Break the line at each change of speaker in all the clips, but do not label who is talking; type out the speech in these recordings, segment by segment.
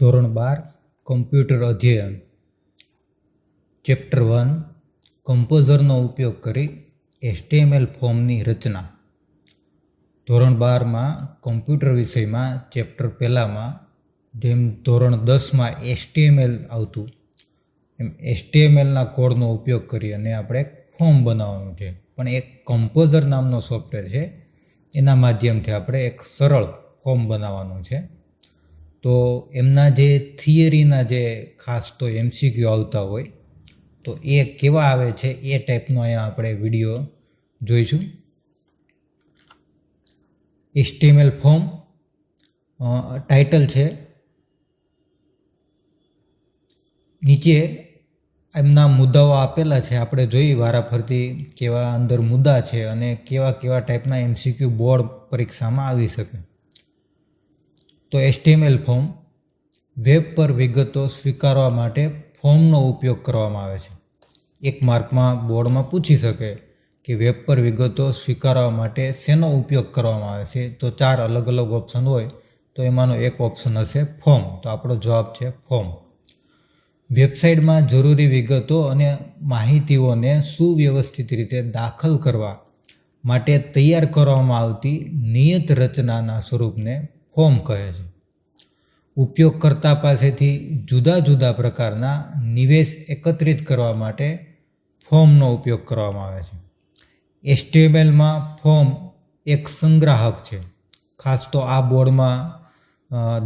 ધોરણ 12 કમ્પ્યુટર અધ્યયન ચેપ્ટર 1 કમ્પોઝરનો ઉપયોગ કરી HTML ફોર્મની રચના. ધોરણ 12માં કમ્પ્યુટર વિષયમાં ચેપ્ટર પહેલામાં જેમ ધોરણ 10માં HTML આવતું એમ HTMLના કોડનો ઉપયોગ કરી અને આપણે ફોર્મ બનાવવાનું છે. પણ એક કમ્પોઝર નામનો સોફ્ટવેર છે, એના માધ્યમથી આપણે એક સરળ ફોર્મ બનાવવાનું છે. તો એમના જે થિયરીના જે ખાસ તો MCQ આવતા હોય તો એ કેવા આવે છે એ ટાઈપનો અહીંયા આપણે વિડીયો જોઈશું. HTML ફોર્મ ટાઇટલ છે, નીચે એમના મુદ્દાઓ આપેલા છે. આપણે જોઈ વારાફરતી કેવા અંદર મુદ્દા છે અને કેવા કેવા ટાઈપના MCQ બોર્ડ પરીક્ષામાં આવી શકે. તો HTML ફોર્મ વેબ પર વિગતો સ્વીકારવા માટે ફોર્મનો ઉપયોગ કરવામાં આવે છે. એક માર્કમાં બોર્ડમાં પૂછી શકે કે વેબ પર વિગતો સ્વીકારવા માટે શેનો ઉપયોગ કરવામાં આવે છે. તો 4 અલગ અલગ ઓપ્શન હોય તો એમાંનો એક ઓપ્શન હશે ફોર્મ. તો આપણો જવાબ છે ફોર્મ. વેબસાઇટમાં જરૂરી વિગતો અને માહિતીઓને સુવ્યવસ્થિત રીતે દાખલ કરવા માટે તૈયાર કરવામાં આવતી નિયત રચનાના સ્વરૂપને ફોર્મ કહે છે. ઉપયોગકર્તા પાસેથી જુદા જુદા પ્રકારના નિવેશ એકત્રિત કરવા માટે ફોર્મનો ઉપયોગ કરવામાં આવે છે. HTMLમાં ફોર્મ એક સંગ્રાહક છે. ખાસ તો આ બોર્ડમાં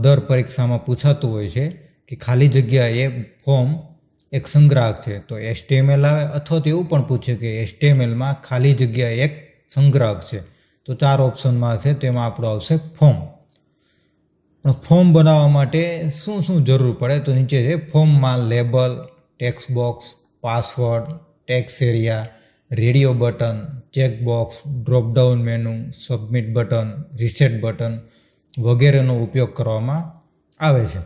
દર પરીક્ષામાં પૂછાતું હોય છે કે ખાલી જગ્યા એ ફોર્મ એક સંગ્રાહક છે. તો HTML આવે અથવા તો એવું પણ પૂછે કે HTMLમાં ખાલી જગ્યા એક સંગ્રાહક છે. તો 4 ઓપ્શનમાં હશે, તેમાં આપણો આવશે ફોર્મ. ફોર્મ બનાવવા માટે શું શું જરૂર પડે તો નીચે છે. ફોર્મમાં label, text box, password, text area, radio button, checkbox, dropdown menu, submit button, reset button વગેરેનો ઉપયોગ કરવામાં આવે છે.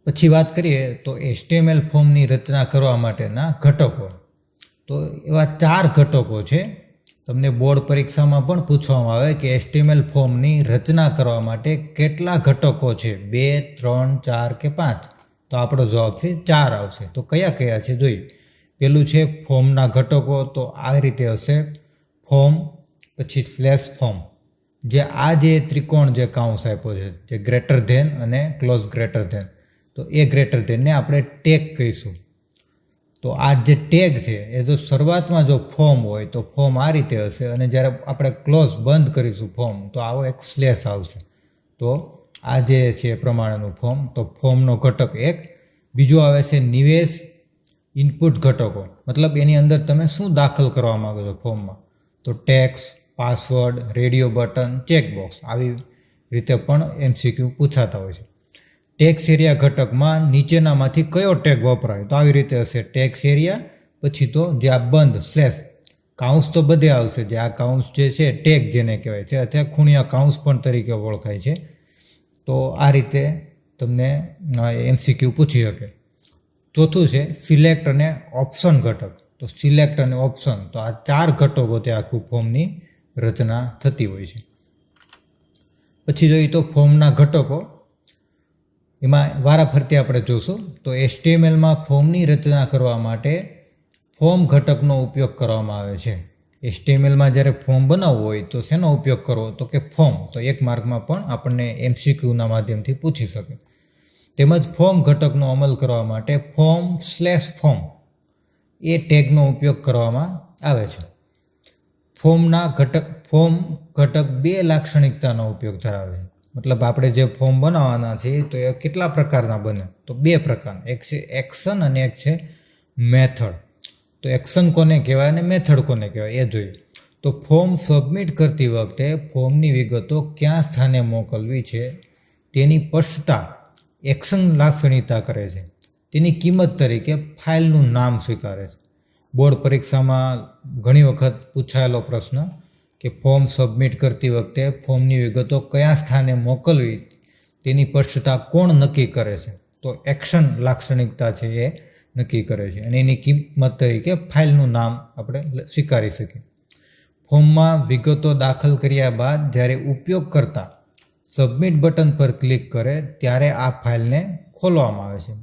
પછી વાત કરીએ તો HTML ફોર્મની રચના કરવા માટેના ઘટકો. તો એવા 4 ઘટકો છે. તમને બોર્ડ પરીક્ષામાં પણ પૂછવામાં આવે કે HTML ફોર્મની રચના કરવા માટે કેટલા ઘટકો છે, 2, 3, 4 કે 5? તો આપણો જવાબ છે 4 આવશે. તો કયા કયા છે જોઈએ. પેલું છે ફોર્મના ઘટકો. તો આ રીતે હશે ફોર્મ, પછી સ્લેશ ફોર્મ. જે ત્રિકોણ જે કાઉન્સ આપ્યો છે, જે ગ્રેટર ધેન અને ક્લોઝ ગ્રેટર ધેન, તો એ ગ્રેટર ધેનને આપણે ટેગ કહીશું. તો આ જે ટેગ છે એ જો શરૂઆતમાં જો ફોર્મ હોય તો ફોર્મ આ રીતે હશે, અને જ્યારે આપણે ક્લોઝ બંધ કરીશું ફોર્મ તો આવો એક સ્લેશ આવશે. તો આ જે છે એ પ્રમાણેનું ફોર્મ. તો ફોર્મનો ઘટક એક. બીજો આવે છે નિવેશ ઇનપુટ ઘટકો. મતલબ એની અંદર તમે શું દાખલ કરવા માંગો છો ફોર્મમાં. તો text, password, radio button, checkbox, આવી રીતે પણ MCQ પૂછાતા હોય છે. ટેક્સ્ટ એરિયા ઘટકમાં નીચેનામાંથી કયો ટેગ વપરાય? તો આવી રીતે હશે ટેક્સ્ટ એરિયા, પછી તો જે આ બંધ સ્લેશ. કાઉન્સ તો બધે આવશે. જે આ કાઉન્સ જે છે ટેગ જેને કહેવાય છે, અથવા ખૂણિયા કાઉન્સ પણ તરીકે ઓળખાય છે. તો આ રીતે તમને MCQ પૂછી શકે. ચોથું છે સિલેક્ટ અને ઓપ્શન ઘટક. તો સિલેક્ટ અને ઓપ્શન, તો આ 4 ઘટકોથી આખું ફોર્મની રચના થતી હોય છે. પછી જોઈએ તો ફોર્મના ઘટકો, એમાં વારાફરતી આપણે જોશું. તો HTMLમાં ફોર્મની રચના કરવા માટે ફોર્મ ઘટકનો ઉપયોગ કરવામાં આવે છે. HTMLમાં જ્યારે ફોર્મ બનાવવું હોય તો શેનો ઉપયોગ કરવો? તો કે ફોર્મ. તો એક માર્કમાં પણ આપણને MCQના માધ્યમથી પૂછી શકે. તેમજ ફોર્મ ઘટકનો અમલ કરવા માટે ફોર્મ એ ટેગનો ઉપયોગ કરવામાં આવે છે. ફોર્મ ઘટક 2 લાક્ષણિકતાનો ઉપયોગ ધરાવે છે. મતલબ આપણે જે ફોર્મ બનાવવાના છે તો એ કેટલા પ્રકારના બને? તો 2 પ્રકારના. એક છે એક્શન અને એક છે મેથડ. તો એક્શન કોને કહેવાય અને મેથડ કોને કહેવાય એ જોઈએ. તો ફોર્મ સબમિટ કરતી વખતે ફોર્મની વિગતો ક્યાં સ્થાને મોકલવી છે તેની સ્પષ્ટતા એક્શન લાક્ષણિકતા કરે છે. તેની કિંમત તરીકે ફાઇલનું નામ સ્વીકારે છે. બોર્ડ પરીક્ષામાં ઘણી વખત પૂછાયેલો પ્રશ્ન કે ફોર્મ સબમિટ કરતી વખતે ફોર્મની વિગતો કયા સ્થાને મોકલવી તેની સ્પષ્ટતા કોણ નક્કી કરે છે? તો એક્શન લાક્ષણિકતા છે એ નક્કી કરે છે, અને એની કિંમત તરીકે ફાઇલનું નામ આપણે સ્વીકારી શકીએ. ફોર્મમાં વિગતો દાખલ કર્યા બાદ જ્યારે ઉપયોગકર્તા સબમિટ બટન પર ક્લિક કરે ત્યારે આ ફાઇલને ખોલવામાં આવે છે.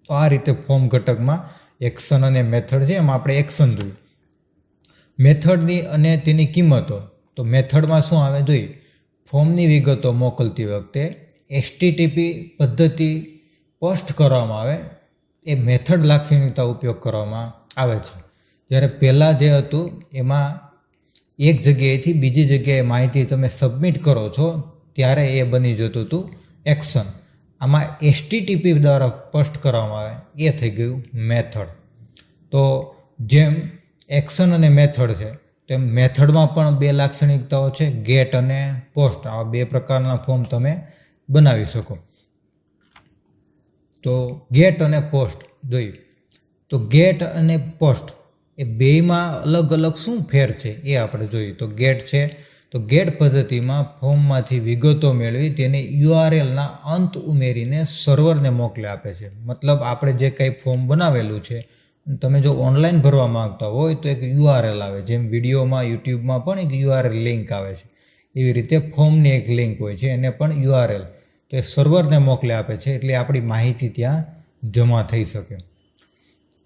તો આ રીતે ફોર્મ ઘટકમાં એક્શન અને મેથડ છે, એમાં આપણે એક્શન જોયું. મેથડની અને તેની કિંમતો. તો મેથડમાં શું આવે જોઈએ, ફોર્મની વિગતો મોકલતી વખતે HTTP પદ્ધતિ પોસ્ટ કરવામાં આવે એ મેથડ લાક્ષણિકતા ઉપયોગ કરવામાં આવે છે. જ્યારે પહેલાં જે હતું એમાં એક જગ્યાએથી બીજી જગ્યાએ માહિતી તમે સબમિટ કરો છો ત્યારે એ બની જતું હતું એક્શન. આમાં HTTP દ્વારા પોસ્ટ કરવામાં આવે એ થઈ ગયું મેથડ. તો જેમ એક્શન અને મેથડ છે તેમ મેથડમાં પણ બે લાક્ષણિકતાઓ છે, ગેટ અને પોસ્ટ. આવા બે પ્રકારના ફોર્મ તમે બનાવી શકો. તો ગેટ અને પોસ્ટ જોઈએ. તો ગેટ અને પોસ્ટ એ બેયમાં અલગ અલગ શું ફેર છે એ આપણે જોઈએ. તો ગેટ છે, તો ગેટ પદ્ધતિમાં ફોર્મમાંથી વિગતો મેળવી તેને URLના અંત ઉમેરીને સર્વરને મોકલી આપે છે. મતલબ આપણે જે કંઈ ફોર્મ બનાવેલું છે તમે જો ઓનલાઈન ભરવા માંગતા હોય તો એક URL આવે, જેમ વિડીયોમાં યુટ્યુબમાં પણ એક URL લિંક આવે છે, એવી રીતે ફોર્મની એક લિંક હોય છે, એને પણ URL. તો એ સર્વરને મોકલી આપે છે એટલે આપણી માહિતી ત્યાં જમા થઈ શકે.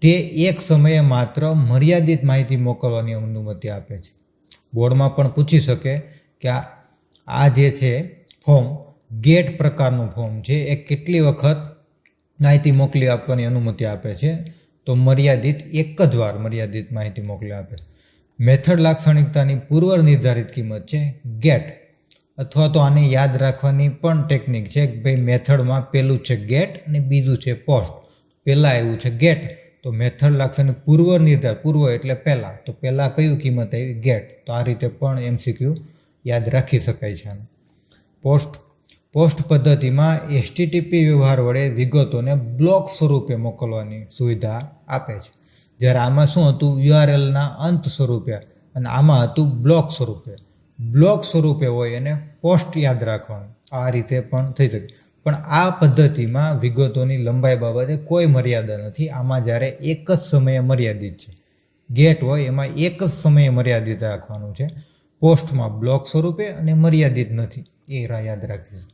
તે એક સમયે માત્ર મર્યાદિત માહિતી મોકલવાની અનુમતિ આપે છે. બોર્ડમાં પણ પૂછી શકે કે આ જે છે ફોર્મ ગેટ પ્રકારનું ફોર્મ છે એ કેટલી વખત માહિતી મોકલી આપવાની અનુમતિ આપે છે. તો મર્યાદિત એક જ વાર મર્યાદિત માહિતી મોકલી આપે. મેથડ લાક્ષણિકતાની પૂર્વ નિર્ધારિત કિંમત છે ગેટ, અથવા તો આને યાદ રાખવાની પણ ટેકનિક છે કે ભાઈ મેથડમાં પહેલું છે ગેટ અને બીજું છે પોસ્ટ. પહેલાં આવ્યું છે ગેટ, તો મેથડ લાક્ષણિક પૂર્વ એટલે પહેલાં, તો પહેલાં કયું કિંમત આવી ગેટ. તો આ રીતે પણ MCQ યાદ રાખી શકાય છે. પોસ્ટ પદ્ધતિમાં HTTP વ્યવહાર વડે વિગતોને બ્લોક સ્વરૂપે મોકલવાની સુવિધા આપે છે. જ્યારે આમાં શું હતું, URLના અંત સ્વરૂપે, અને આમાં હતું બ્લોક સ્વરૂપે. બ્લોક સ્વરૂપે હોય અને પોસ્ટ યાદ રાખવાનું, આ રીતે પણ થઈ શકે. પણ આ પદ્ધતિમાં વિગતોની લંબાઈ બાબતે કોઈ મર્યાદા નથી. આમાં જ્યારે એક જ સમયે મર્યાદિત છે. ગેટ હોય એમાં એક જ સમયે મર્યાદિત રાખવાનું છે. પોસ્ટમાં બ્લોક સ્વરૂપે અને મર્યાદિત નથી, એ યાદ રાખીશું.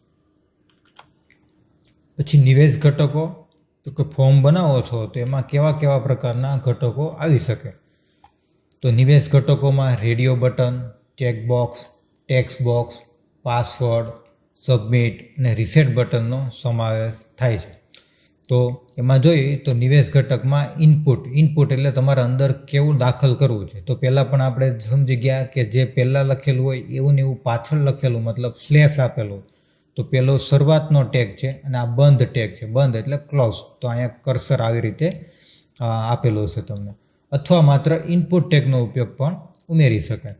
પછી નિવેશ ઘટકો. તો કે ફોર્મ બનાવો છો તો એમાં કેવા કેવા પ્રકારના ઘટકો આવી શકે. તો નિવેશ ઘટકોમાં radio button, checkbox, text box, password, submit અને રીસેટ બટનનો સમાવેશ થાય છે. તો એમાં જોઈએ તો નિવેશ ઘટકમાં ઇનપુટ એટલે તમારે અંદર કેવું દાખલ કરવું છે. તો પહેલાં પણ આપણે સમજી ગયા કે જે પહેલાં લખેલું હોય એવું ને એવું પાછળ લખેલું, મતલબ સ્લેશ આપેલું. તો પહેલો શરૂઆતનો ટેગ છે અને આ બંધ ટેગ છે, બંધ એટલે ક્લોઝ. તો અહીંયા કર્સર આવી રીતે આપેલું છે તમને. અથવા માત્ર ઇનપુટ ટેગનો ઉપયોગ પણ ઉમેરી શકાય.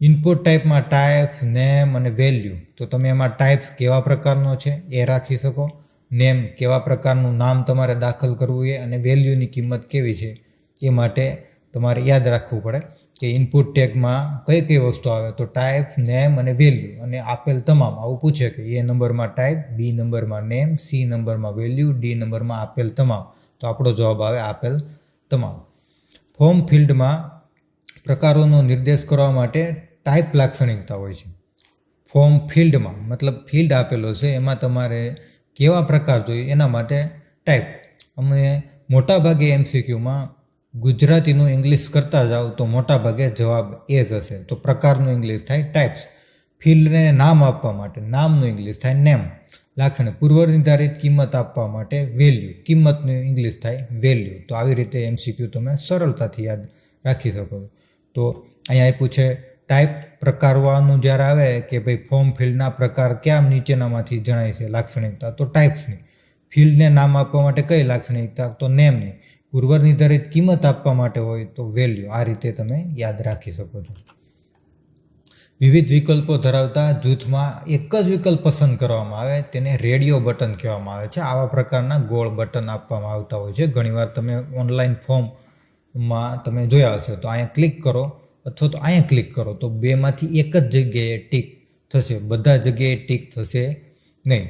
ઇનપુટ ટાઈપમાં ટાઈપ, નેમ અને વેલ્યુ. તો તમે એમાં ટાઈપ્સ કેવા પ્રકારનો છે એ રાખી શકો, નેમ કેવા પ્રકારનું નામ તમારે દાખલ કરવું છે, અને વેલ્યુની કિંમત કેવી છે એ માટે તમારે યાદ રાખવું પડે કે ઇનપુટ ટેગમાં કઈ કઈ વસ્તુ આવે. તો ટાઈપ, નેમ અને વેલ્યુ, અને આપેલ તમામ. આવું પૂછે કે A નંબરમાં ટાઈપ, B નંબરમાં નેમ, C નંબરમાં વેલ્યુ, D નંબરમાં આપેલ તમામ. તો આપણો જવાબ આવે આપેલ તમામ. ફોર્મ ફિલ્ડમાં પ્રકારોનો નિર્દેશ કરવા માટે ટાઈપ લાક્ષણિકતા હોય છે. ફોર્મ ફિલ્ડમાં મતલબ ફિલ્ડ આપેલો છે એમાં તમારે કેવા પ્રકાર જોઈએ એના માટે ટાઈપ. અમે મોટાભાગે MCQમાં ગુજરાતીનું ઇંગ્લિશ કરતા જાઓ તો મોટાભાગે જવાબ એ જ હશે. તો પ્રકારનું ઇંગ્લિશ થાય ટાઈપ્સ. ફિલ્ડને નામ આપવા માટે નામનું ઇંગ્લિશ થાય નેમ. લાક્ષણિક પૂર્વ નિર્ધારિત કિંમત આપવા માટે વેલ્યુ, કિંમતનું ઇંગ્લિશ થાય વેલ્યુ. તો આવી રીતે MCQ તમે સરળતાથી યાદ રાખી શકો છો. તો અહીંયા આપ્યું છે ટાઈપ. પ્રકારવાનું જ્યારે આવે કે ભાઈ ફોર્મ ફિલ્ડના પ્રકાર ક્યાં નીચેનામાંથી જણાય છે લાક્ષણિકતા, તો ટાઈપ્સની. ફિલ્ડને નામ આપવા માટે કઈ લાક્ષણિકતા, તો નેમની. પૂર્વ નિર્ધારિત કિંમત આપવા માટે હોય તો વેલ્યુ. આ રીતે તમે યાદ રાખી શકો છો. વિવિધ વિકલ્પો ધરાવતા જૂથમાં એક જ વિકલ્પ પસંદ કરવામાં આવે તેને રેડિયો બટન કહેવામાં આવે છે. આવા પ્રકારના ગોળ બટન આપવામાં આવતા હોય છે. ઘણીવાર તમે ઓનલાઈન ફોર્મમાં તમે જોયા હશે. તો અહીંયા ક્લિક કરો અથવા તો અહીંયા ક્લિક કરો તો બેમાંથી એક જ જગ્યાએ ટીક થશે, બધા જગ્યાએ ટીક થશે નહીં.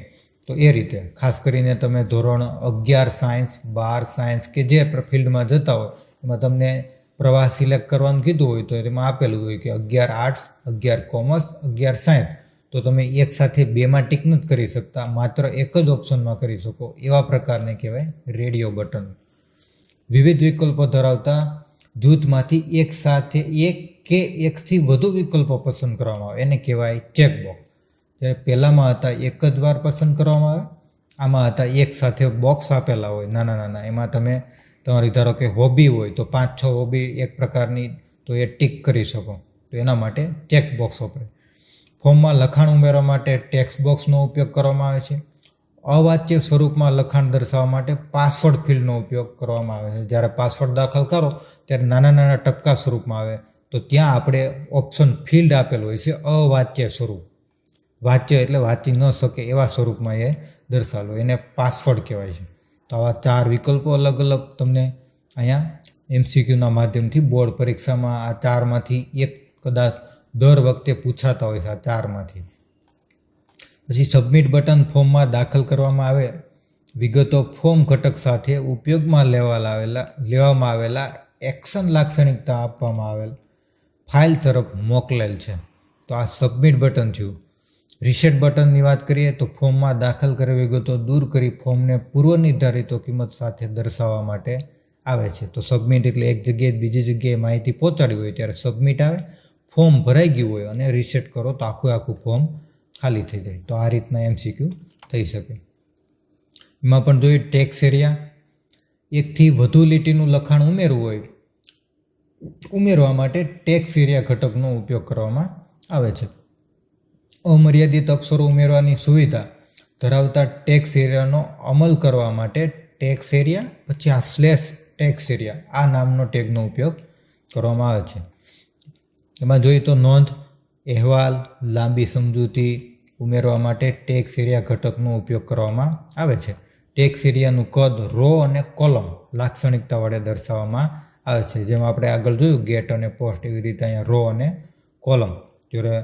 તો એ રીતે ખાસ કરીને તમે ધોરણ 11 સાયન્સ, 12 સાયન્સ કે જે ફિલ્ડમાં જતા હોય એમાં તમને પ્રવાહ સિલેક્ટ કરવાનું કીધું હોય તો એમાં આપેલું હોય કે 11 આર્ટ્સ, 11 કોમર્સ, 11 સાયન્સ. તો તમે એક સાથે બેમાં ટીક નથી કરી શકતા, માત્ર એક જ ઓપ્શનમાં કરી શકો. એવા પ્રકારને કહેવાય રેડિયો બટન. વિવિધ વિકલ્પો ધરાવતા જૂથમાંથી એક સાથે એક કે એકથી વધુ વિકલ્પો પસંદ કરવામાં આવે એને કહેવાય ચેકબોક્સ. જ્યારે પહેલામાં હતા એક જ વાર પસંદ કરવામાં આવે, આમાં હતા એક સાથે બોક્સ આપેલા હોય નાના નાના. એમાં તમે તમારી ધારો કે હોબી હોય તો 5-6 હોબી એક પ્રકારની, તો એ ટીક કરી શકો. તો એના માટે ચેકબોક્સ વપરાય. ફોર્મમાં લખાણ ઉમેરવા માટે ટેક્સ્ટ બોક્સનો ઉપયોગ કરવામાં આવે છે. અવાચ્ય સ્વરૂપમાં લખાણ દર્શાવવા માટે પાસવર્ડ ફિલ્ડનો ઉપયોગ કરવામાં આવે છે. જ્યારે પાસવર્ડ દાખલ કરો ત્યારે નાના નાના ટપકા સ્વરૂપમાં આવે, તો ત્યાં આપણે ઓપ્શન ફિલ્ડ આપેલું હોય છે અવાચ્ય સ્વરૂપ. વાચ્ય એટલે વાંચી ન શકે એવા સ્વરૂપમાં એ દર્શાવેલું, એને પાસવર્ડ કહેવાય છે. તો આવા 4 વિકલ્પો અલગ અલગ તમને અહીંયા MCQના માધ્યમથી બોર્ડ પરીક્ષામાં આ 4માંથી એક કદાચ દર વખતે પૂછાતા હોય છે, આ 4માંથી. પછી સબમિટ બટન ફોર્મમાં દાખલ કરવામાં આવે વિગતો ફોર્મ ઘટક સાથે ઉપયોગમાં લેવામાં આવેલા એક્શન લાક્ષણિકતા આપવામાં આવેલ ફાઇલ તરફ મોકલેલ છે. તો આ સબમિટ બટન થયું. રીસેટ બટનની વાત કરીએ તો ફોર્મમાં દાખલ કરેલ વિગતો દૂર કરી ફોર્મને પૂર્વ નિર્ધારિત કિંમત સાથે દર્શાવવા માટે આવે છે. તો સબમિટ એટલે એક જગ્યાએ બીજી જગ્યાએ માહિતી પહોંચાડી હોય ત્યારે સબમિટ આવે. ફોર્મ ભરાઈ ગયું હોય અને રીસેટ કરો તો આખું ફોર્મ ખાલી થઈ જાય. તો આ રીતના MCQ થઈ શકે. એમાં પણ જોઈએ ટેક્સ એરિયા, એકથી વધુ લીટીનું લખાણ ઉમેરવા માટે ટેક્સ એરિયા ઘટકનો ઉપયોગ કરવામાં આવે છે. અમર્યાદિત અક્ષરો ઉમેરવાની સુવિધા ધરાવતા ટેક્સ એરિયાનો અમલ કરવા માટે ટેક્સ એરિયા પછી આ /ટેક્સ એરિયા આ નામનો ટેગનો ઉપયોગ કરવામાં આવે છે. એમાં જોઈએ તો નોંધ, અહેવાલ, લાંબી સમજૂતી ઉમેરવા માટે ટેક્સ એરિયા ઘટકનો ઉપયોગ કરવામાં આવે છે. ટેક્સ એરિયાનું કદ રો અને કોલમ લાક્ષણિકતા વડે દર્શાવવામાં આવે છે. જેમ આપણે આગળ જોયું ગેટ અને પોસ્ટ, એવી રીતે અહીંયા રો અને કોલમ. જ્યારે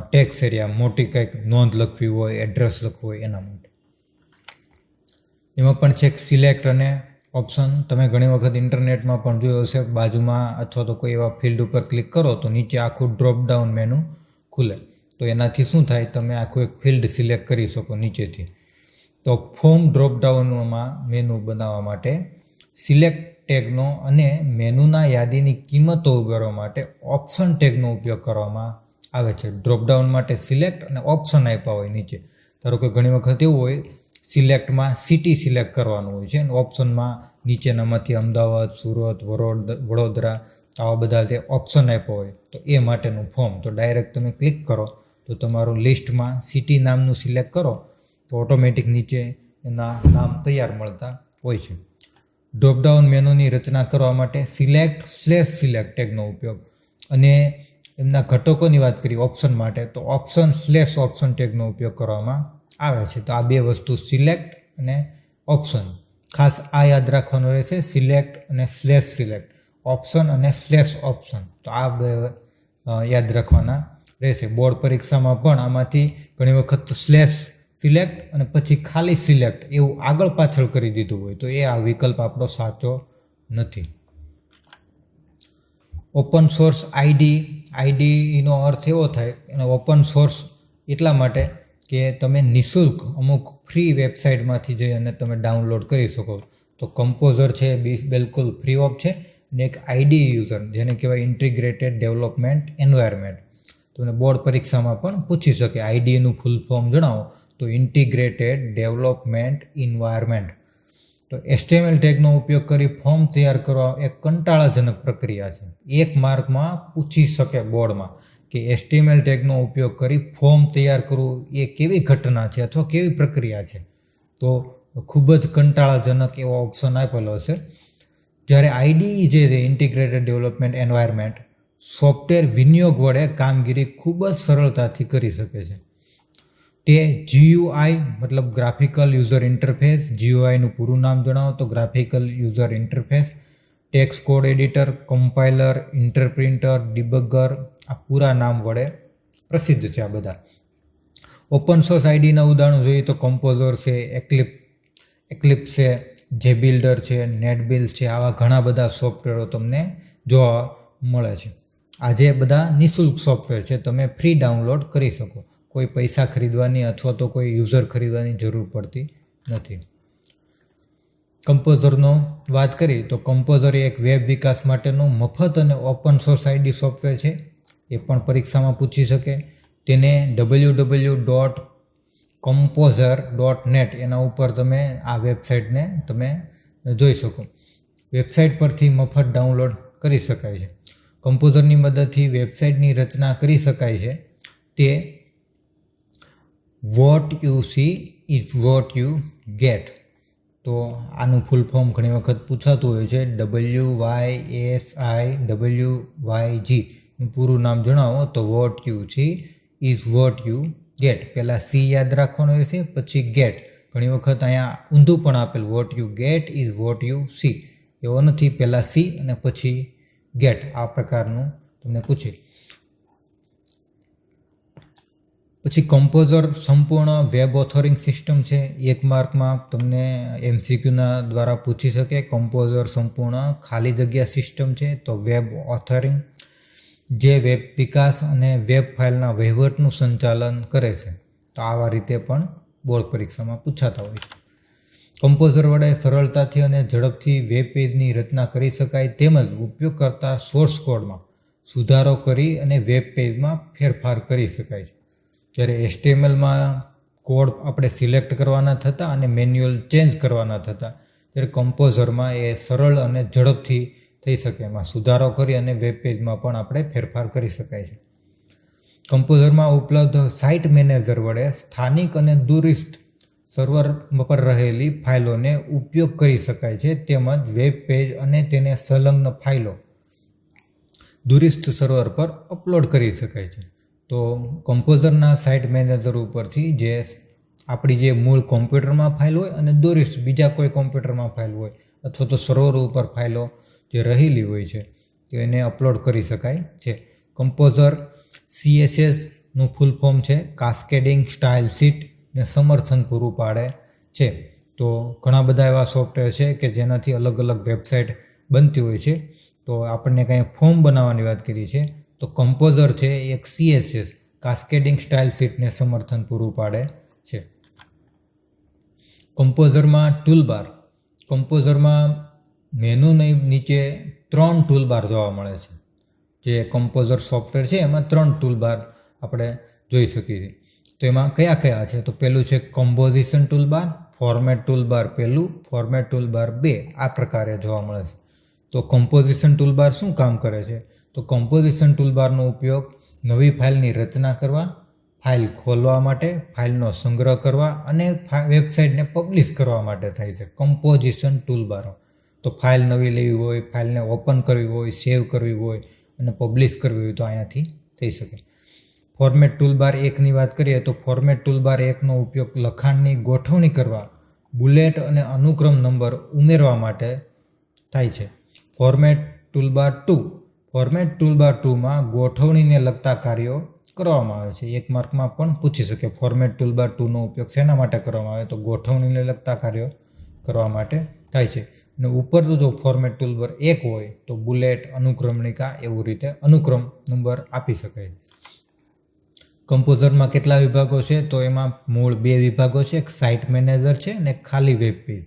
ટેક્સ એરિયા મોટી કંઈક નોંધ લખવી હોય, એડ્રેસ લખવું હોય એના માટે. એમાં પણ છે સિલેક્ટ અને ઓપ્શન. તમે ઘણી વખત ઇન્ટરનેટમાં પણ જોયું હશે, બાજુમાં અથવા તો કોઈ એવા ફિલ્ડ ઉપર ક્લિક કરો તો નીચે આખું ડ્રોપ ડાઉન મેનુ ખુલે. તો એનાથી શું થાય, તમે આખું એક ફિલ્ડ સિલેક્ટ કરી શકો નીચેથી. તો ફોર્મ ડ્રોપ ડાઉનમાં મેનુ બનાવવા માટે સિલેક્ટ ટેગનો અને મેનુના યાદીની કિંમતો ઉમેરવા માટે ઓપ્શન ટેગનો ઉપયોગ કરવામાં આવે છે. ડ્રોપડાઉન માટે સિલેક્ટ અને ઓપ્શન આપ્યા હોય નીચે. ધારો કે ઘણી વખત એવું હોય સિલેક્ટમાં સિટી સિલેક્ટ કરવાનું હોય છે અને ઓપ્શનમાં નીચેનામાંથી અમદાવાદ, સુરત, વડોદરા આવા બધા જે ઓપ્શન આપ્યા હોય તો એ માટેનું ફોર્મ. તો ડાયરેક્ટ તમે ક્લિક કરો તો તમારું લિસ્ટમાં સિટી નામનું સિલેક્ટ કરો તો ઓટોમેટિક નીચે એના નામ તૈયાર મળતા હોય છે. ડ્રોપડાઉન મેનુની રચના કરવા માટે સિલેક્ટ ટેગનો ઉપયોગ અને એમના ઘટકોની વાત કરીએ ઓપ્શન માટે તો ઓપ્શન ટેગનો ઉપયોગ કરવામાં આવે છે. તો આ બે વસ્તુ સિલેક્ટ અને ઓપ્શન, ખાસ આ યાદ રાખવાનું રહેશે, સિલેક્ટ અને /સિલેક્ટ, ઓપ્શન અને /ઓપ્શન. તો આ બે યાદ રાખવાના રહેશે. બોર્ડ પરીક્ષામાં પણ આમાંથી ઘણી વખત /સિલેક્ટ અને પછી ખાલી સિલેક્ટ એવું આગળ પાછળ કરી દીધું હોય તો એ આ વિકલ્પ આપણો સાચો નથી. ઓપન સોર્સ આઈડીનો અર્થ એવો થાય, અને ઓપન સોર્સ એટલા માટે કે તમે નિઃશુલ્ક અમુક ફ્રી વેબસાઇટમાંથી જઈ અને તમે ડાઉનલોડ કરી શકો. તો કમ્પોઝર છે બિલકુલ ફ્રી ઓફ છે, અને એક આઈડી યુઝર જેને કહેવાય ઇન્ટિગ્રેટેડ ડેવલપમેન્ટ એન્વાયરમેન્ટ. તમને બોર્ડ પરીક્ષામાં પણ પૂછી શકે આઈડીનું ફૂલ ફોર્મ જણાવો તો ઇન્ટિગ્રેટેડ ડેવલપમેન્ટ એન્વાયરમેન્ટ. તો HTML ટેગનો ઉપયોગ કરી ફોર્મ તૈયાર કરવા એક કંટાળાજનક પ્રક્રિયા છે. 1 માર્કમાં પૂછી શકે બોર્ડમાં કે HTML ટેગનો ઉપયોગ કરી ફોર્મ તૈયાર કરવું એ કેવી ઘટના છે અથવા કેવી પ્રક્રિયા છે. તો ખૂબ જ કંટાળાજનક એવો ઓપ્શન આપેલો હશે. જ્યારે આઈડી જે છે ઇન્ટિગ્રેટેડ ડેવલપમેન્ટ એન્વાયરમેન્ટ સોફ્ટવેર વિનિયોગ વડે કામગીરી ખૂબ જ સરળતાથી કરી શકે છે. તે GUI મતલબ ગ્રાફિકલ યુઝર ઇન્ટરફેસ, GUIનું પૂરું નામ જણાવો તો graphical user interface, text code editor, compiler, interpreter, debugger આ પૂરા નામ વડે પ્રસિદ્ધ છે આ બધા. ઓપન સોર્સ આઈડીના ઉદાહરણો જોઈએ તો કમ્પોઝર છે, એક્લિપ્સ છે, જેબિલ્ડર છે, નેટબિલ્સ છે, આવા ઘણા બધા સોફ્ટવેરો તમને જોવા મળે છે. આ જે બધા નિઃશુલ્ક સોફ્ટવેર છે તમે ફ્રી ડાઉનલોડ કરી શકો. કોઈ પૈસા ખરીદવાની અથવા તો કોઈ યુઝર ખરીદવાની જરૂર પડતી નથી. કમ્પોઝરનો વાત કરી તો કમ્પોઝર એક વેબ વિકાસ માટેનું મફત અને ઓપન સોર્સ આઈડી સોફ્ટવેર છે. એ પણ પરીક્ષામાં પૂછી શકે. તેને www.composer.net એના ઉપર તમે આ વેબસાઇટને તમે જોઈ શકો. વેબસાઇટ પરથી મફત ડાઉનલોડ કરી શકાય છે. કમ્પોઝરની મદદથી વેબસાઇટની રચના કરી શકાય છે. તે what you she is what you get. તો આનું ફૂલ ફોર્મ ઘણી વખત પૂછાતું હોય છે. WYSIWYG પૂરું નામ જણાવો તો what you she is what you get. પહેલાં સી યાદ રાખવાનું હોય છે, પછી ગેટ. ઘણી વખત અહીંયા ઊંધું પણ આપેલ what you get is what you C. એવો નથી, પહેલાં સી અને પછી ગેટ. આ પ્રકારનું તમને પૂછે. પછી કમ્પોઝર સંપૂર્ણ વેબ ઓથોરિંગ સિસ્ટમ છે. 1 માર્કમાં તમને MCQના દ્વારા પૂછી શકે. કમ્પોઝર સંપૂર્ણ ખાલી જગ્યા સિસ્ટમ છે. તો વેબ ઓથોરિંગ જે વેબ વિકાસ અને વેબ ફાઇલના વહીવટનું સંચાલન કરે છે. તો આવા રીતે પણ બોર્ડ પરીક્ષામાં પૂછાતા હોય છે. કમ્પોઝર વડે સરળતાથી અને ઝડપથી વેબ પેજની રચના કરી શકાય તેમજ ઉપયોગ કરતા સોર્સ કોડમાં સુધારો કરી અને વેબ પેજમાં ફેરફાર કરી શકાય છે. જ્યારે HTMLમાં કોડ આપણે સિલેક્ટ કરવાના થતા અને મેન્યુઅલ ચેન્જ કરવાના થતા, ત્યારે કમ્પોઝરમાં એ સરળ અને ઝડપથી થઈ શકે. એમાં સુધારો કરી અને વેબ પેજમાં પણ આપણે ફેરફાર કરી શકાય છે. કમ્પોઝરમાં ઉપલબ્ધ સાઇટ મેનેજર વડે સ્થાનિક અને દૂરસ્થ સર્વર પર રહેલી ફાઇલોને ઉપયોગ કરી શકાય છે તેમજ વેબ પેજ અને તેને સંલગ્ન ફાઇલો દૂરસ્થ સર્વર પર અપલોડ કરી શકાય છે. તો કમ્પોઝરના સાઇટ મેનેજર ઉપરથી જે આપણી જે મૂળ કોમ્પ્યુટરમાં ફાઇલ હોય અને દૂરસ્થ બીજા કોઈ કોમ્પ્યુટરમાં ફાઇલ હોય અથવા તો સર્વર ઉપર ફાઇલો જે રહેલી હોય છે તો એને અપલોડ કરી શકાય છે. કમ્પોઝર CSSનું ફૂલ ફોર્મ છે કાસ્કેડિંગ સ્ટાઇલ શીટ ને સમર્થન પૂરું પાડે છે. તો ઘણા બધા એવા સોફ્ટવેર છે કે જેનાથી અલગ અલગ વેબસાઇટ બનતી હોય છે. તો આપણને કંઈ ફોર્મ બનાવવાની વાત કરી છે તો કમ્પોઝર છે એક CSS કાસ્કેડિંગ સ્ટાઇલ શીટને સમર્થન પૂરું પાડે છે. કમ્પોઝરમાં ટૂલબાર. કમ્પોઝરમાં મેનુની નીચે 3 ટૂલબાર જોવા મળે છે. જે કમ્પોઝર સોફ્ટવેર છે એમાં 3 ટૂલબાર આપણે જોઈ શકીએ છીએ. તો એમાં કયા કયા છે તો પહેલું છે કમ્પોઝિશન ટૂલબાર, ફોર્મેટ ટૂલબાર પહેલું, ફોર્મેટ ટૂલબાર 2 આ પ્રકારે જોવા મળે છે. તો કમ્પોઝિશન ટૂલબાર શું કામ કરે છે તો કમ્પોઝિશન ટૂલબારનો ઉપયોગ નવી ફાઇલની રચના કરવા, ફાઇલ ખોલવા માટે, ફાઇલનો સંગ્રહ કરવા અને વેબસાઇટને પબ્લિશ કરવા માટે થાય છે. કમ્પોઝિશન ટૂલબારો. તો ફાઇલ નવી લેવી હોય, ફાઇલને ઓપન કરવી હોય, સેવ કરવી હોય અને પબ્લિશ કરવી હોય તો અહીંયાથી થઈ શકે. ફોર્મેટ ટૂલબાર 1ની વાત કરીએ તો ફોર્મેટ ટૂલબાર 1નો ઉપયોગ લખાણની ગોઠવણી કરવા, બુલેટ અને અનુક્રમ નંબર ઉમેરવા માટે થાય છે. Format toolbar 2. ફોર્મેટ ટૂલબાર 2માં ગોઠવણીને લગતા કાર્યો કરવામાં આવે છે. 1 માર્કમાં પણ પૂછી શકે ફોર્મેટ ટૂલબાર 2નો ઉપયોગ શેના માટે કરવામાં આવે તો ગોઠવણીને લગતા કાર્યો કરવા માટે થાય છે. અને ઉપરનું જો ફોર્મેટ ટૂલબાર 1 હોય તો બુલેટ, અનુક્રમણિકા એવું રીતે અનુક્રમ નંબર આપી શકાય. કમ્પોઝરમાં કેટલા વિભાગો છે તો એમાં મૂળ 2 વિભાગો છે. એક સાઇટ મેનેજર છે અને ખાલી વેબ પેજ.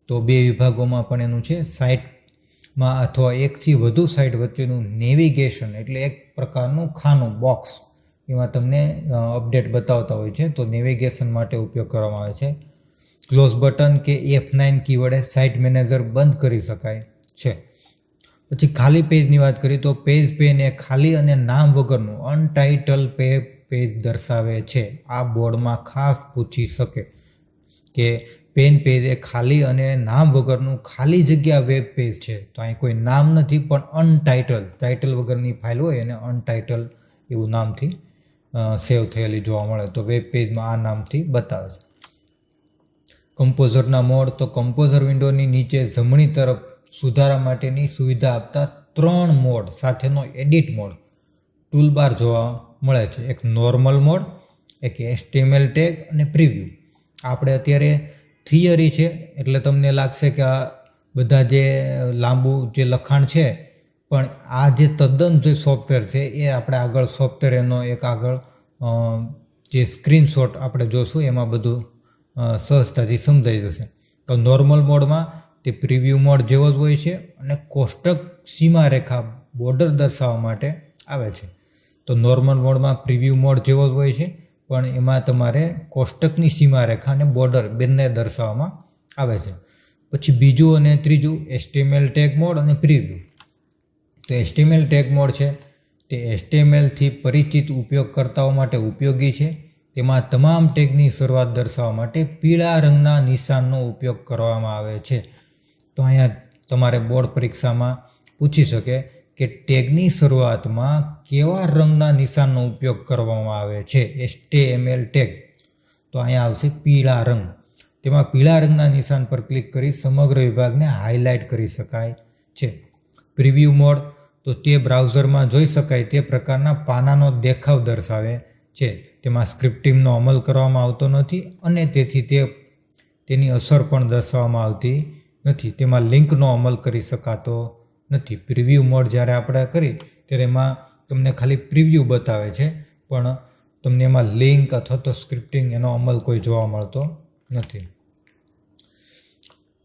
તો 2 વિભાગોમાં પણ એનું છે. સાઇટમાં અથવા એકથી વધુ સાઇટ વચ્ચેનું નેવિગેશન એટલે એક પ્રકારનું ખાનું બોક્સ એમાં તમને અપડેટ બતાવતા હોય છે તો નેવિગેશન માટે ઉપયોગ કરવામાં આવે છે. ક્લોઝ બટન કે F9 કી વડે સાઇટ મેનેજર બંધ કરી શકાય છે. પછી ખાલી પેજની વાત કરીએ તો પેજ પેન એ ખાલી અને નામ વગરનું અનટાઇટલ પેજ દર્શાવે છે. આ બોર્ડમાં ખાસ પૂછી શકે કે પેન પેજ એ ખાલી અને નામ વગરનું ખાલી જગ્યા વેબ પેજ છે. તો અહીં કોઈ નામ નથી પણ અનટાઇટલ, ટાઇટલ વગરની ફાઇલ હોય એને અનટાઇટલ એવું નામથી સેવ થયેલી જોવા મળે તો વેબ પેજમાં આ નામથી બતાવે છે. કમ્પોઝરના મોડ. તો કમ્પોઝર વિન્ડોની નીચે જમણી તરફ સુધારા માટેની સુવિધા આપતા 3 મોડ સાથેનો એડિટ મોડ ટૂલબાર જોવા મળે છે. એક નોર્મલ મોડ, એક HTML ટેગ અને પ્રિવ્યૂ. આપણે અત્યારે થિયરી છે એટલે તમને લાગશે કે આ બધા જે લાંબુ જે લખાણ છે પણ આ જે તદ્દન જે સોફ્ટવેર છે એ આપણે આગળ સોફ્ટવેર એનો એક આગળ જે સ્ક્રીનશોટ આપણે જોશું એમાં બધું સહજતાથી સમજાઈ જશે. તો નોર્મલ મોડમાં તે પ્રિવ્યૂ મોડ જેવો જ હોય છે અને કોષ્ટક સીમારેખા બોર્ડર દર્શાવવા માટે આવે છે. તો નોર્મલ મોડમાં પ્રિવ્યૂ મોડ જેવો જ હોય છે, પણ એમાં તમારે કોષ્ટકની સીમારેખા અને બોર્ડર બંને દર્શાવવામાં આવે છે. પછી બીજું અને ત્રીજું HTML ટેગ મોડ અને પ્રિવ્યૂ. તો HTML ટેગ મોડ છે તે HTMLથી પરિચિત ઉપયોગકર્તાઓ માટે ઉપયોગી છે. તેમાં તમામ ટેગની શરૂઆત દર્શાવવા માટે પીળા રંગના નિશાનનો ઉપયોગ કરવામાં આવે છે. તો અહીંયા તમારે બોર્ડ પરીક્ષામાં પૂછી શકે કે ટેગની શરૂઆતમાં કેવા રંગના નિશાનનો ઉપયોગ કરવામાં આવે છે HTML ટેગ. તો અહીંયા આવશે પીળા રંગ. તેમાં પીળા રંગના નિશાન પર ક્લિક કરી સમગ્ર વિભાગને હાઇલાઇટ કરી શકાય છે. પ્રિવ્યૂ મોડ તો તે બ્રાઉઝરમાં જોઈ શકાય તે પ્રકારના પાનાનો દેખાવ દર્શાવે છે. તેમાં સ્ક્રિપ્ટિંગનો અમલ કરવામાં આવતો નથી અને તેથી તેની અસર પણ દર્શાવવામાં આવતી નથી. તેમાં લિંકનો અમલ કરી શકાતો નથી. પ્રિવ્યૂ મોડ જ્યારે આપણે કરી ત્યારે એમાં તમને ખાલી પ્રિવ્યૂ બતાવે છે, પણ તમને એમાં લિંક અથવા તો સ્ક્રિપ્ટિંગ એનો અમલ કોઈ જોવા મળતો નથી.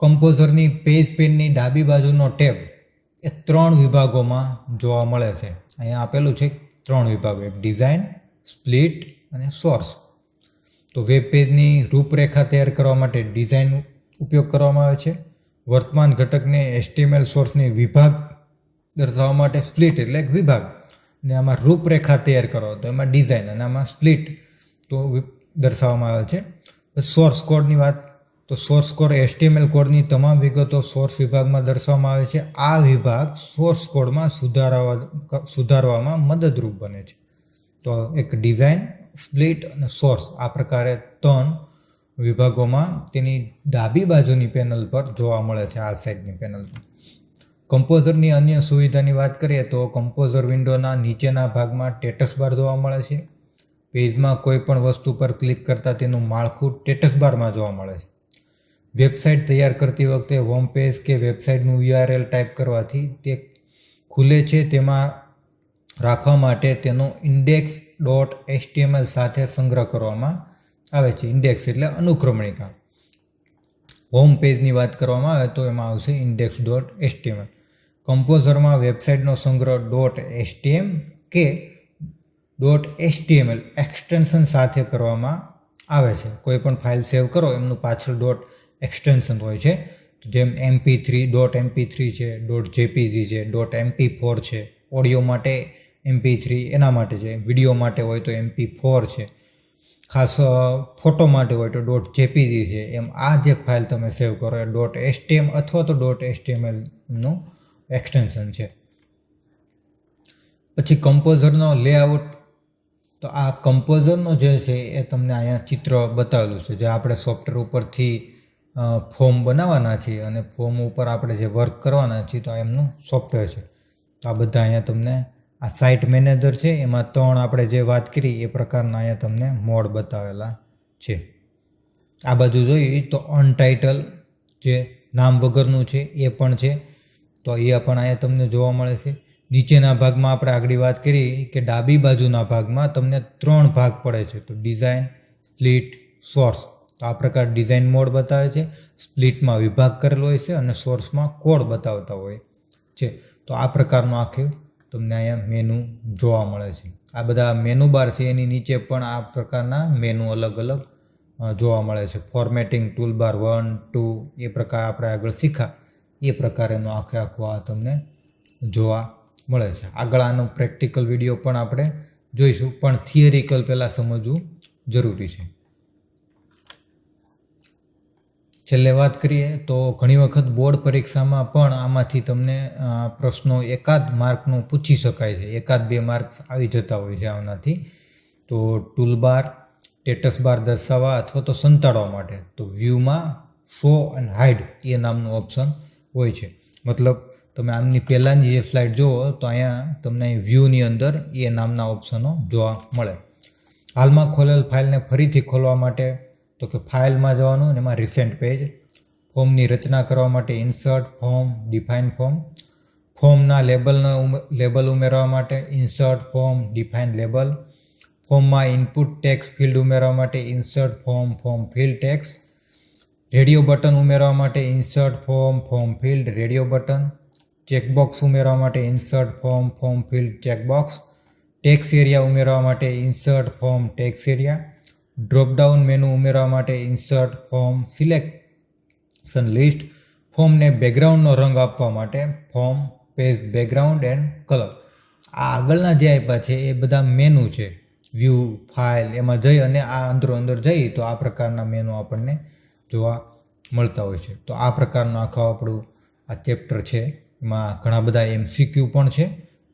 કમ્પોઝરની પેજની ડાબી બાજુનો ટેબ એ 3 વિભાગોમાં જોવા મળે છે. અહીંયા આપેલું છે 3 વિભાગો, એક ડિઝાઇન, સ્પ્લિટ અને સોર્સ. તો વેબ પેજની રૂપરેખા તૈયાર કરવા માટે ડિઝાઇન ઉપયોગ કરવામાં આવે છે. વર્તમાન ઘટકને HTML સોર્સની વિભાગ દર્શાવવા માટે સ્પ્લિટ એટલે એક વિભાગ, અને આમાં રૂપરેખા તૈયાર કરો તો એમાં ડિઝાઇન, અને આમાં સ્પ્લિટ તો દર્શાવવામાં આવે છે. સોર્સ કોડની વાત, તો સોર્સ કોડ HTML કોડની તમામ વિગતો સોર્સ વિભાગમાં દર્શાવવામાં આવે છે. આ વિભાગ સોર્સ કોડમાં સુધારવામાં મદદરૂપ બને છે. તો એક ડિઝાઇન, સ્પ્લિટ અને સોર્સ આ પ્રકારે 3 વિભાગોમાં તેની ડાબી બાજુની પેનલ પર જોવા મળે છે, આ સાઈડની પેનલ પર. કમ્પોઝરની અન્ય સુવિધાની વાત કરીએ તો કમ્પોઝર વિન્ડોના નીચેના ભાગમાં સ્ટેટસ બાર જોવા મળે છે. પેજમાં કોઈ પણ વસ્તુ પર ક્લિક કરતાં તેનું માળખું સ્ટેટસ બારમાં જોવા મળે છે. વેબસાઇટ તૈયાર કરતી વખતે હોમ પેજ કે વેબસાઇટનું URL ટાઈપ કરવાથી તે ખુલે છે. તેમાં રાખવા માટે તેનો index.html સાથે સંગ્રહ કરવામાં આવે છે. ઇન્ડેક્સ એટલે અનુક્રમણિકા. હોમ પેજની વાત કરવામાં આવે તો એમાં આવશે index.html. કમ્પોઝરમાં વેબસાઇટનો સંગ્રહ .htm કે .html એક્સટેન્શન સાથે કરવામાં આવે છે. કોઈ પણ ફાઇલ સેવ કરો એમનું પાછળ એક્સટેન્શન હોય છે, જેમ mp3 છે, .jpg છે, .mp4 છે. ઓડિયો માટે mp3 એના માટે છે, વિડીયો માટે હોય તો mp4 છે, ખાસ ફોટો માટે હોય તો .jpg છે. એમ આ જે ફાઇલ તમે સેવ કરો એ .htm અથવા તો .html નું એક્સટેન્શન છે. પછી કમ્પોઝરનો લેઆઉટ, તો આ કમ્પોઝરનો જે છે એ તમને અહીંયા ચિત્ર બતાવેલું છે, જે આપણે સોફ્ટવેર ઉપરથી ફોર્મ બનાવવાના છીએ અને ફોર્મ ઉપર આપણે જે વર્ક કરવાના છીએ, તો આ એમનું સોફ્ટવેર છે. તો આ બધા અહીંયા તમને આ સાઇટ મેનેજર છે, એમાં 3 આપણે જે વાત કરી એ પ્રકારના અહીંયા તમને મોડ બતાવેલા છે. આ બાજુ જોઈએ તો અનટાઇટલ જે નામ વગરનું છે એ પણ છે, તો એ પણ અહીંયા તમને જોવા મળે છે. નીચેના ભાગમાં આપણે આગળ વાત કરી કે ડાબી બાજુના ભાગમાં તમને 3 ભાગ પડે છે, તો ડિઝાઇન, સ્પ્લિટ, સોર્સ. તો આ પ્રકાર ડિઝાઇન મોડ બતાવે છે, સ્પ્લિટમાં વિભાગ કરેલો હોય છે અને સોર્સમાં કોડ બતાવતા હોય છે. તો આ પ્રકારનું આખું તમને અહીંયા મેનુ જોવા મળે છે. આ બધા મેનુ બાર છે, એની નીચે પણ આ પ્રકારના મેનુ અલગ અલગ જોવા મળે છે. ફોર્મેટિંગ ટૂલબાર 1, 2 એ પ્રકાર આપણે આગળ શીખા એ પ્રકારેનું આખું આ તમને જોવા મળે છે. આગળ આનો પ્રેક્ટિકલ વિડીયો પણ આપણે જોઈશું, પણ થિયરિકલ પહેલાં સમજવું જરૂરી છે. છેલ્લે વાત કરીએ તો ઘણી વખત બોર્ડ પરીક્ષામાં પણ આમાંથી તમને પ્રશ્નો એકાદ માર્કનું પૂછી શકાય છે, 1-2 માર્ક્સ આવી જતા હોય છે આનાથી. તો ટૂલબાર, સ્ટેટસ બાર દર્શાવવા અથવા તો સંતાડવા માટે તો વ્યૂમાં શો એન્ડ હાઇડ એ નામનું ઓપ્શન હોય છે. મતલબ તમે આમની પહેલાંની જે સ્લાઇડ જુઓ તો અહીંયા તમને વ્યૂની અંદર એ નામના ઓપ્શનો જોવા મળે. હાલમાં ખોલેલ ફાઇલને ફરીથી ખોલવા માટે તો કે ફાઇલમાં જવાનું અને એમાં રિસેન્ટ પેજ. ફોર્મની રચના કરવા માટે ઇન્સર્ટ ફોર્મ, ડિફાઇન ફોર્મ. ફોર્મના લેબલ ઉમેરવા માટે ઇન્સર્ટ ફોર્મ, ડિફાઇન લેબલ. ફોર્મમાં ઇનપુટ ટેક્સ ફિલ્ડ ઉમેરવા માટે insert form field tax, radio button ઉમેરવા માટે insert form field radio button, checkbox ઉમેરવા માટે insert form field checkbox, tax area ઉમેરવા માટે insert form tax area, dropdown menu ઉમેરવા માટે ઇન્સર્ટ ફોર્મ સિલેક્શન લિસ્ટ, ફોર્મને બેકગ્રાઉન્ડનો રંગ આપવા માટે form page background and colour. આ આગળના જે આપ્યા છે એ બધા મેનુ છે. વ્યૂ ફાઇલ એમાં જઈ અને આ અંદર જઈ તો આ પ્રકારના મેનુ આપણને જોવા મળતા હોય છે. તો આ પ્રકારનું આખું આપણું આ ચેપ્ટર છે. એમાં ઘણા બધા MCQ પણ છે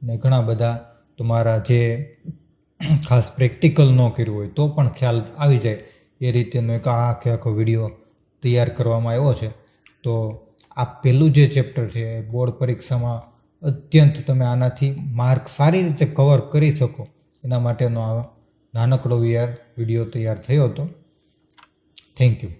અને ઘણા બધા તમારા જે ખાસ પ્રેક્ટિકલ ન કર્યું હોય તો પણ ખ્યાલ આવી જાય એ રીતેનો એક આખો વિડીયો તૈયાર કરવામાં આવ્યો છે. તો આ પહેલું જે ચેપ્ટર છે એ બોર્ડ પરીક્ષામાં અત્યંત તમે આનાથી માર્ક સારી રીતે કવર કરી શકો એના માટેનો આ નાનકડો વિડીયો તૈયાર થયો હતો. Thank you.